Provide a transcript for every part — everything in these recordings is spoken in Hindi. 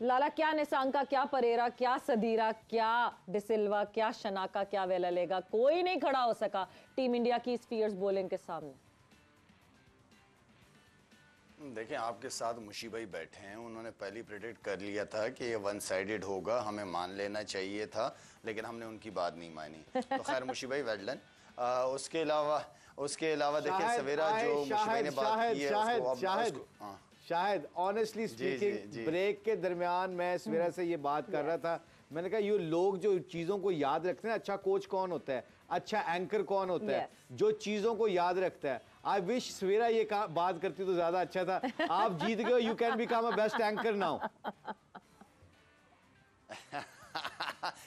लाला, क्या निसांका, क्या परेरा, क्या सदीरा, क्या डिसिल्वा, क्या शनाका, क्या वेलालेगा, कोई नहीं खड़ा हो सका टीम इंडिया की इस फियर्स बॉलिंग के सामने। देखें, आपके साथ मुशी भाई बैठे हैं, उन्होंने पहले प्रेडिक्ट कर लिया था कि ये वन साइडेड होगा, हमें मान लेना चाहिए था, लेकिन हमने उनकी बात नहीं मानी। तो खैर मुशी भाई वेल डन। उसके अलावा देखिए सवेरा जो मुशी भाई ने बात की है, शायद ऑनेस्टली स्पीकिंग ब्रेक के दरमियान मैं सवेरा से ये बात कर रहा था, मैंने कहा ये लोग जो चीजों को याद रखते हैं, अच्छा कोच कौन होता है, अच्छा एंकर कौन होता है, जो चीजों को याद रखता है। आई विश सवेरा ये बात करती तो ज्यादा अच्छा था। आप जीत गए, you can become a best anchor now.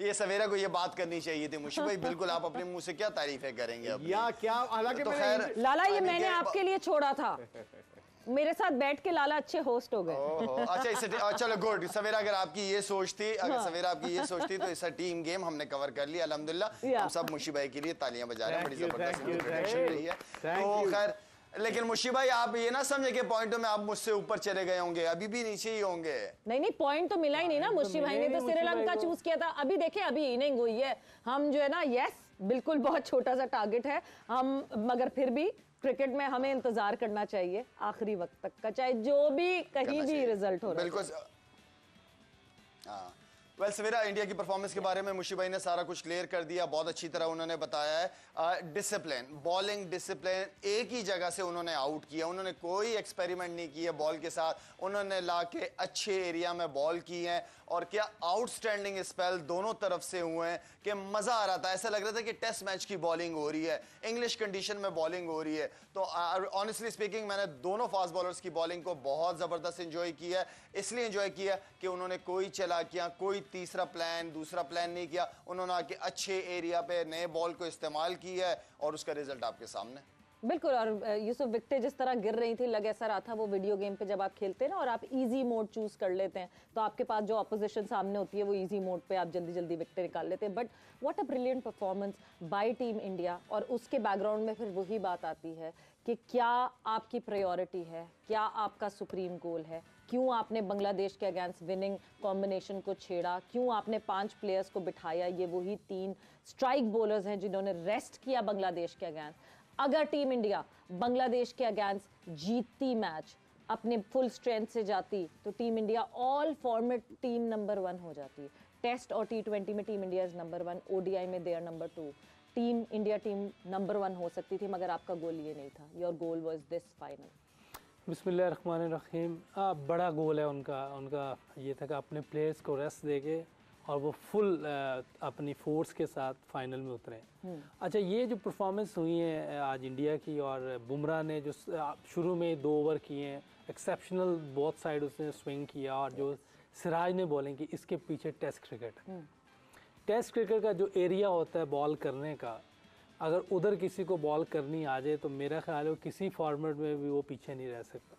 ये सवेरा को ये बात करनी चाहिए थी मुशी भाई, बिल्कुल। आप अपने मुंह से क्या तारीफें करेंगे या क्या, हालांकि तो लाला ये मैंने आपके लिए छोड़ा था, मेरे साथ बैठ के लाला अच्छे होस्ट हो गए। अच्छा इसे चलो गुड। सवेरा अगर आपकी ये सोच थी, सवेरा आपकी ये सोच थी तो इस टीम गेम हमने कवर कर लिया अल्हम्दुलिल्लाह। हम सब मुशी भाई के लिए तालियां बजा रहे हैं, बड़ी जबरदस्त प्रेडिक्शन रही है। तो खैर, लेकिन मुशी भाई आप ये ना समझे कि पॉइंटों में आप मुझसे ऊपर चले गए होंगे, अभी भी नीचे ही होंगे। नहीं पॉइंट तो मिला ही नहीं ना, मुशी भाई ने तो श्रीलंका चूज किया था। अभी देखे, अभी इनिंग हुई है, हम जो है ना, यस बिल्कुल बहुत छोटा सा टारगेट है हम, मगर फिर भी क्रिकेट में हमें इंतजार करना चाहिए आखिरी वक्त तक का, चाहे जो भी कहीं भी रिजल्ट हो रहा है। बिल्कुल। हाँ वेल सवेरा, इंडिया की परफॉर्मेंस के बारे में मुशी भाई ने सारा कुछ क्लियर कर दिया, बहुत अच्छी तरह उन्होंने बताया है। डिसिप्लिन, बॉलिंग डिसिप्लिन, एक ही जगह से उन्होंने आउट किया, उन्होंने कोई एक्सपेरिमेंट नहीं किया बॉल के साथ, उन्होंने लाके अच्छे एरिया में बॉल की है और क्या आउटस्टैंडिंग स्पेल दोनों तरफ से हुए हैं कि मजा आ रहा था। ऐसा लग रहा था कि टेस्ट मैच की बॉलिंग हो रही है, इंग्लिश कंडीशन में बॉलिंग हो रही है। तो ऑनेस्टली स्पीकिंग मैंने दोनों फास्ट बॉलर्स की बॉलिंग को बहुत जबरदस्त इंजॉय किया, इसलिए इंजॉय किया कि उन्होंने कोई चालाकियां, कोई तीसरा प्लान, दूसरा प्लान नहीं किया, उन्होंने आके अच्छे एरिया पे नए बॉल को इस्तेमाल किया है और उसका रिजल्ट आपके सामने। बिल्कुल। और यूसुफ, विकेटें जिस तरह गिर रही थी, लग ऐसा रहा था वो वीडियो गेम पे जब आप खेलते हैं ना और आप इजी मोड चूज कर लेते हैं तो आपके पास जो ऑपोजिशन सामने होती है वो इजी मोड पे आप जल्दी जल्दी विकेटें निकाल लेते हैं। But what a brilliant performance by team India. और उसके बैकग्राउंड में फिर वही बात आती है कि क्या आपकी प्रायोरिटी है, क्या आपका सुप्रीम गोल है, क्यों आपने बांग्लादेश के अगेंस्ट विनिंग कॉम्बिनेशन को छेड़ा, क्यों आपने 5 प्लेयर्स को बिठाया। ये वही 3 स्ट्राइक बॉलर्स हैं जिन्होंने रेस्ट किया बांग्लादेश के अगेंस्ट। अगर टीम इंडिया बांग्लादेश के अगेंस्ट जीतती मैच, अपने फुल स्ट्रेंथ से जाती, तो team India all format team number 1 हो जाती है। टेस्ट और T20 में team India is number 1, ODI में they are number 2। Team India team number 1 हो सकती थी, मगर आपका गोल ये नहीं था। Your goal was this final. बिस्मिल्लाहिर्रहमानिर्रहीम। बड़ा गोल है उनका ये था कि अपने प्लेयर्स को रेस्ट देके और वो फुल अपनी फोर्स के साथ फाइनल में उतरे। अच्छा, ये जो परफॉर्मेंस हुई है आज इंडिया की, और बुमराह ने जो शुरू में 2 ओवर किए हैं एक्सेप्शनल, बोथ साइड उसने स्विंग किया, और जो सिराज ने बॉलिंग की, इसके पीछे टेस्ट क्रिकेट का जो एरिया होता है बॉल करने का, अगर उधर किसी को बॉल करनी आ जाए तो मेरा ख्याल है वो किसी फॉर्मेट में भी वो पीछे नहीं रह सकता।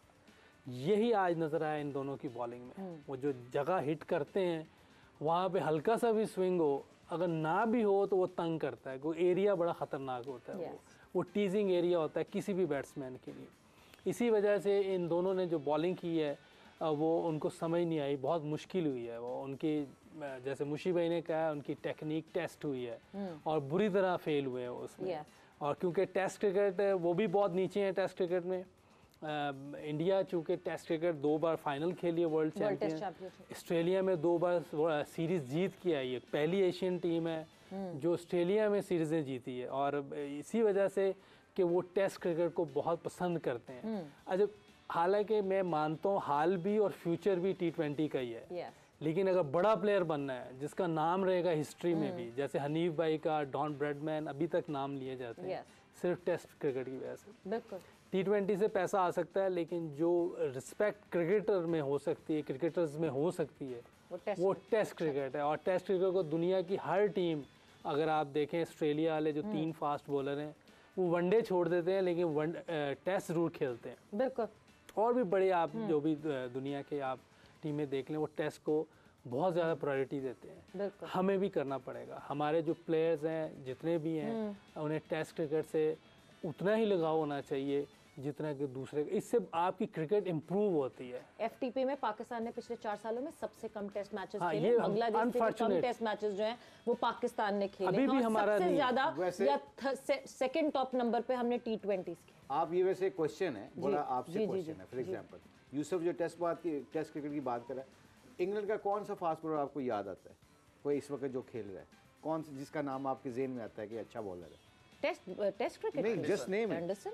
यही आज नज़र आया इन दोनों की बॉलिंग में। वो जो जगह हिट करते हैं वहाँ पे हल्का सा भी स्विंग हो, अगर ना भी हो तो वो तंग करता है। कोई एरिया बड़ा ख़तरनाक होता है। वो टीजिंग एरिया होता है किसी भी बैट्समैन के लिए। इसी वजह से इन दोनों ने जो बॉलिंग की है वो उनको समझ नहीं आई, बहुत मुश्किल हुई है। वो उनकी, जैसे मुशी भाई ने कहा, उनकी टेक्निक टेस्ट हुई है और बुरी तरह फेल हुए हैं उसमें। और क्योंकि टेस्ट क्रिकेट वो भी बहुत नीचे हैं टेस्ट क्रिकेट में। इंडिया चूँकि टेस्ट क्रिकेट 2 बार फाइनल खेली है, वर्ल्ड चैंपियन, ऑस्ट्रेलिया में 2 बार सीरीज़ जीत के आई है, पहली एशियन टीम है जो ऑस्ट्रेलिया में सीरीज़ें जीती है। और इसी वजह से कि वो टेस्ट क्रिकेट को बहुत पसंद करते हैं। अच्छा, हालांकि मैं मानता हूँ हाल भी और फ्यूचर भी T20 का ही है, लेकिन अगर बड़ा प्लेयर बनना है जिसका नाम रहेगा हिस्ट्री में भी, जैसे हनीफ भाई का, डॉन ब्रैडमैन अभी तक नाम लिए जाते हैं सिर्फ टेस्ट क्रिकेट की वजह से। बिल्कुल। T20 से पैसा आ सकता है, लेकिन जो रिस्पेक्ट क्रिकेटर में हो सकती है, क्रिकेटर्स में हो सकती है, वो टेस्ट क्रिकेट है। और टेस्ट क्रिकेट को दुनिया की हर टीम, अगर आप देखें ऑस्ट्रेलिया वाले जो 3 फास्ट बॉलर हैं, वो वनडे छोड़ देते हैं लेकिन टेस्ट जरूर खेलते हैं। बिल्कुल। और भी बड़े आप जो भी दुनिया के आप टीमें देख लें, वो टेस्ट को बहुत ज़्यादा प्रायोरिटी देते हैं। हमें भी करना पड़ेगा। हमारे जो प्लेयर्स हैं जितने भी हैं, उन्हें टेस्ट क्रिकेट से उतना ही लगाव होना चाहिए जितना कि दूसरे, इससे आपकी क्रिकेट इंप्रूव होती है। एफटीपी में पाकिस्तान ने पिछले 4 सालों में सबसे कम टेस्ट मैचेस हाँ, खेले। ये बांग्लादेश के कम टेस्ट मैचेस जो हैं वो पाकिस्तान ने खेले। अभी भी और हमारा सबसे नहीं है। ज्यादा वैसे- या सेकंड टॉप नंबर पे हमने T20s खेले। आप ये वैसे क्वेश्चन है, बड़ा आपसे जी, क्वेश्चन जी, है। फॉर एग्जांपल यूसुफ जो टेस्ट क्रिकेट की बात कर रहा है, इंग्लैंड का कौन सा फास्ट बॉलर आपको याद आता है, कोई इस वक्त जो खेल रहा है, कौन सा जिसका नाम आपके जेहन में आता है कि अच्छा बॉलर है? टेस्ट क्रिकेट नहीं, just name it. Anderson,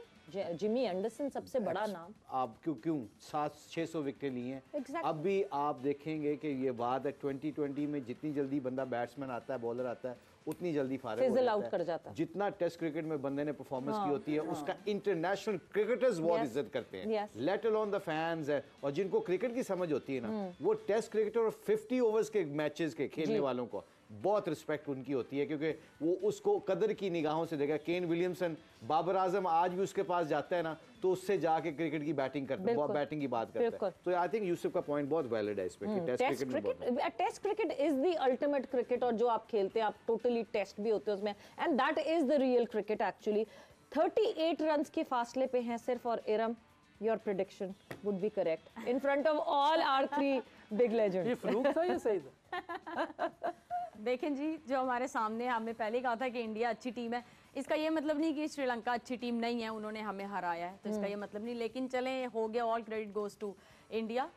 Jimmy Anderson सबसे बड़ा नाम। आप क्यों 700-600 विकेट लिए हैं? Exactly. अब भी आप देखेंगे कि ये बात है 2020 में जितनी जल्दी बंदा बैट्समैन आता है, बॉलर आता है, उतनी जल्दी फारिग हो Fizzle जाता out है। कर जाता है। जितना टेस्ट क्रिकेट में बंदे ने परफॉर्मेंस की होती है, उसका इंटरनेशनल क्रिकेटर्स बहुत Yes. इज्जत करते हैं, Yes. Let alone the fans है। और जिनको क्रिकेट की समझ होती है ना, वो टेस्ट क्रिकेट और 50 ओवर्स के मैचेस के खेलने वालों को बहुत रिस्पेक्ट उनकी होती है, क्योंकि वो उसको कदर की निगाहों से देखा। केन विलियमसन, बाबर आजम आज भी उसके पास जाता है ना, तो उससे जाके क्रिकेट की बैटिंग करता है, बैटिंग की बात करता है। तो आई थिंक यूसुफ का पॉइंट बहुत वैलिड है इस पे कि test cricket is the ultimate cricket. और जो आप खेलते हैं, आप टोटली टेस्ट भी होते हैं उसमें, and that is the real cricket actually. 38 runs के फासले पे हैं सिर्फ, और Iram, your prediction would be correct in front of all our 3 big legends. ये फरूक था या सही था? देखें जी, जो हमारे सामने, हमें पहले कहा था कि इंडिया अच्छी टीम है, इसका ये मतलब नहीं कि श्रीलंका अच्छी टीम नहीं है, उन्होंने हमें हराया है, तो इसका ये मतलब नहीं। लेकिन चलें, हो गया, all credit goes to India.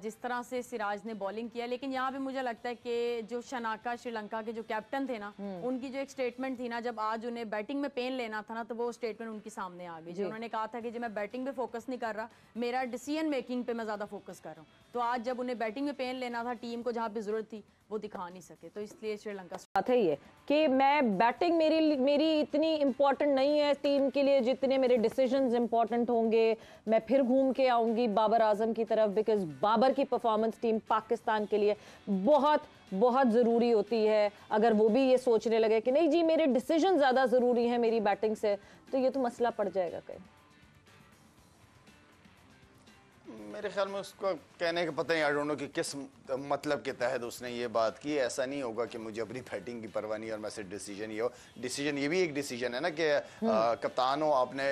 जिस तरह से सिराज ने बॉलिंग किया, लेकिन यहाँ पे मुझे लगता है कि जो शनाका, श्रीलंका के जो कैप्टन थे ना, उनकी जो एक स्टेटमेंट थी ना, जब आज उन्हें बैटिंग में पेन लेना था ना, तो वो स्टेटमेंट उनके सामने आ गई। जो उन्होंने कहा था कि जो मैं बैटिंग पे फोकस नहीं कर रहा, मेरा डिसीजन मेकिंग पे मैं ज़्यादा फोकस कर रहा हूँ। तो आज जब उन्हें बैटिंग में पेन लेना था, टीम को जहाँ पे ज़रूरत थी, वो दिखा नहीं सके, तो इसलिए श्रीलंका। बात है ये कि मैं बैटिंग मेरी इतनी इम्पोर्टेंट नहीं है टीम के लिए जितने मेरे डिसीजंस इम्पोर्टेंट होंगे। मैं फिर घूम के आऊंगी बाबर आजम की तरफ, बिकॉज बाबर की परफॉर्मेंस टीम पाकिस्तान के लिए बहुत बहुत ज़रूरी होती है। अगर वो भी ये सोचने लगे कि नहीं जी मेरे डिसीजन ज़्यादा ज़रूरी हैं मेरी बैटिंग से, तो ये तो मसला पड़ जाएगा कहीं। मेरे ख्याल में उसको कहने का पता नहीं, आई डोंट नो कि किस मतलब के तहत उसने ये बात की। ऐसा नहीं होगा कि मुझे अपनी बैटिंग की परवाह नहीं और मैं सिर्फ डिसीजन ये हो। डिसीजन ये भी एक डिसीजन है ना कि कप्तान हो, आपने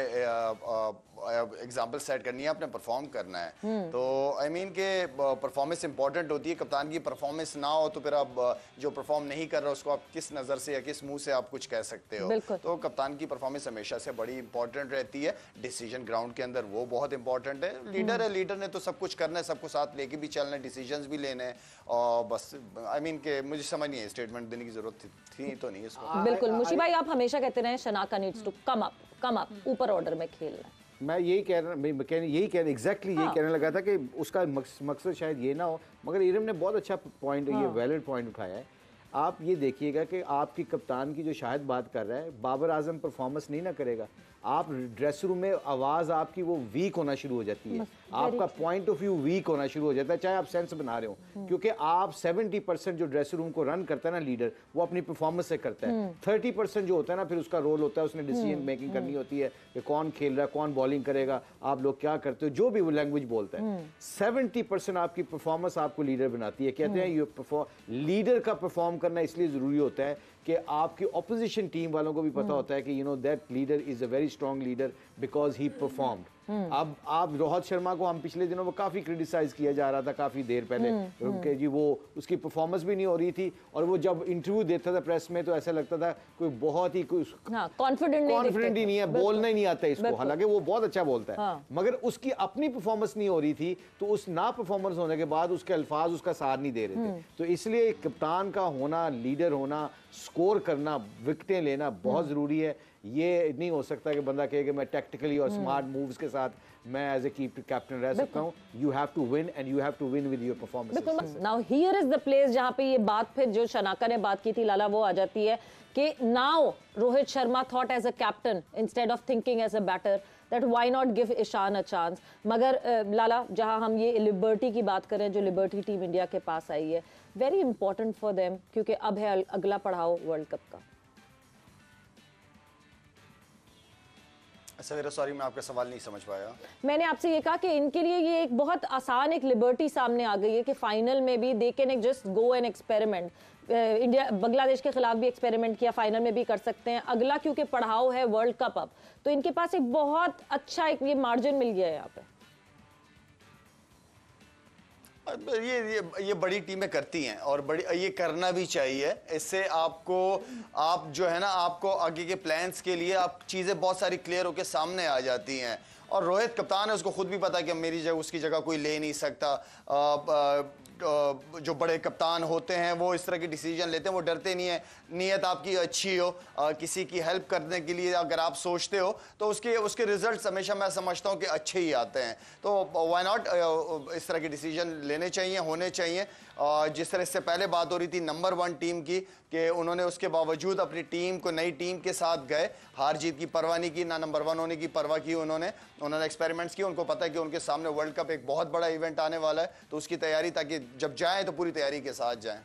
एग्जाम्पल सेट करनी है, आपने परफॉर्म करना है। तो आई मीन के परफॉर्मेंस इंपॉर्टेंट होती है। कप्तान की परफॉर्मेंस ना हो तो फिर आप जो परफॉर्म नहीं कर रहा उसको आप किस नज़र से या किस मुंह से आप कुछ कह सकते हो। तो कप्तान की परफॉर्मेंस हमेशा से बड़ी इंपॉर्टेंट रहती है। डिसीजन ग्राउंड के अंदर वो बहुत इंपॉर्टेंट है। लीडर है, लीडर ने तो सब कुछ करना है, सबको साथ लेके भी चलना है, डिसीजंस भी लेने हैं। और बस आई मीन के मुझे समझ नहीं है स्टेटमेंट देने की जरूरत थी तो नहीं इसको। बिल्कुल मुशी भाई, आप हमेशा कहते रहे Shanaka needs to come up, ऊपर ऑर्डर में खेलना है। मैं यही कह रहा एग्जैक्टली यही कहने लगा था कि उसका मकसद शायद ये ना हो, मगर इरम ने बहुत अच्छा पॉइंट, ये वैलिड पॉइंट उठाया है। आप ये देखिएगा कि आपकी कप्तान की जो शायद बात कर रहा है, बाबर आजम परफॉर्मेंस नहीं ना करेगा, आप ड्रेस रूम में आवाज़ आपकी वो वीक होना शुरू हो जाती है, आपका पॉइंट ऑफ व्यू वीक होना शुरू हो जाता है, चाहे आप सेंस बना रहे हो। क्योंकि आप 70% जो ड्रेस रूम को रन करता है ना लीडर, वो अपनी परफॉर्मेंस से करता है। 30% जो होता है ना, फिर उसका रोल होता है, उसने डिसीजन मेकिंग करनी होती है कि कौन खेल रहा है, कौन बॉलिंग करेगा, आप लोग क्या करते हो, जो भी वो लैंग्वेज बोलता है। 70% आपकी परफॉर्मेंस आपको लीडर बनाती है। कहते हैं ये लीडर का परफॉर्म करना इसलिए ज़रूरी होता है कि आपकी ऑपोजिशन टीम वालों को भी पता होता है कि you know that leader is a very strong leader because he performed. अब आप रोहित शर्मा को हम पिछले दिनों में काफी क्रिटिसाइज किया जा रहा था काफी देर पहले कि जी वो उसकी परफॉर्मेंस भी नहीं हो रही थी, और वो जब इंटरव्यू देता था प्रेस में तो ऐसा लगता था कोई बहुत ही कॉन्फिडेंट ही नहीं है, बोलना ही नहीं आता इसको, हालांकि वो बहुत अच्छा बोलता है। मगर उसकी अपनी परफॉर्मेंस नहीं हो रही थी, तो उस ना परफॉर्मेंस होने के बाद उसके अल्फाज उसका साथ नहीं दे रहे थे। तो इसलिए कप्तान का होना, लीडर होना, स्कोर करना, विकेटें लेना बहुत जरूरी है। ये नहीं हो सकता कि बंदा कहे कि मैं टैक्टिकली और स्मार्ट मूव्स के साथ मैं एज ए कैप्टन रह सकता हूं। You have to win and you have to win with your performance. Now here is the place जहां पे ये बात फिर जो शनाका ने बात की थी लाला, वो आ जाती है कि now Rohit Sharma thought as a captain instead of thinking as a batter that why not give Ishan a chance। मगर लाला, जहां हम ये लिबर्टी की बात करें, जो लिबर्टी टीम इंडिया के पास आई है, वेरी इंपॉर्टेंट फॉर देम, क्योंकि अब है अगला पड़ाव वर्ल्ड कप का। सवेरा सॉरी मैं आपका सवाल नहीं समझ पाया। मैंने आपसे ये कहा कि इनके लिए ये एक बहुत आसान एक लिबर्टी सामने आ गई है कि फाइनल में भी they can just go and experiment. India Bangladesh के खिलाफ भी एक्सपेरिमेंट किया, फाइनल में भी कर सकते हैं, अगला क्योंकि पढ़ाओ है वर्ल्ड कप अब, तो इनके पास एक बहुत अच्छा एक ये मार्जिन मिल गया है यहाँ पे। ये बड़ी टीमें करती हैं और बड़ी ये करना भी चाहिए। इससे आपको आप जो है ना आपको आगे के प्लान्स के लिए आप चीज़ें बहुत सारी क्लियर होकर सामने आ जाती हैं। और रोहित कप्तान है, उसको खुद भी पता है कि मेरी जगह उसकी जगह कोई ले नहीं सकता। जो बड़े कप्तान होते हैं वो इस तरह की डिसीजन लेते हैं, वो डरते नहीं है। नीयत आपकी अच्छी हो, किसी की हेल्प करने के लिए अगर आप सोचते हो तो उसके रिजल्ट्स हमेशा मैं समझता हूँ कि अच्छे ही आते हैं। तो व्हाई नॉट इस तरह के डिसीजन लेने चाहिए, होने चाहिए। जिस तरह से पहले बात हो रही थी नंबर 1 टीम की कि उन्होंने उसके बावजूद अपनी टीम को नई टीम के साथ गए, हार जीत की परवाह नहीं की, ना नंबर 1 होने की परवाह की उन्होंने एक्सपेरिमेंट्स किए। उनको पता है कि उनके सामने वर्ल्ड कप एक बहुत बड़ा इवेंट आने वाला है, तो उसकी तैयारी, ताकि जब जाएं तो पूरी तैयारी के साथ जाएं।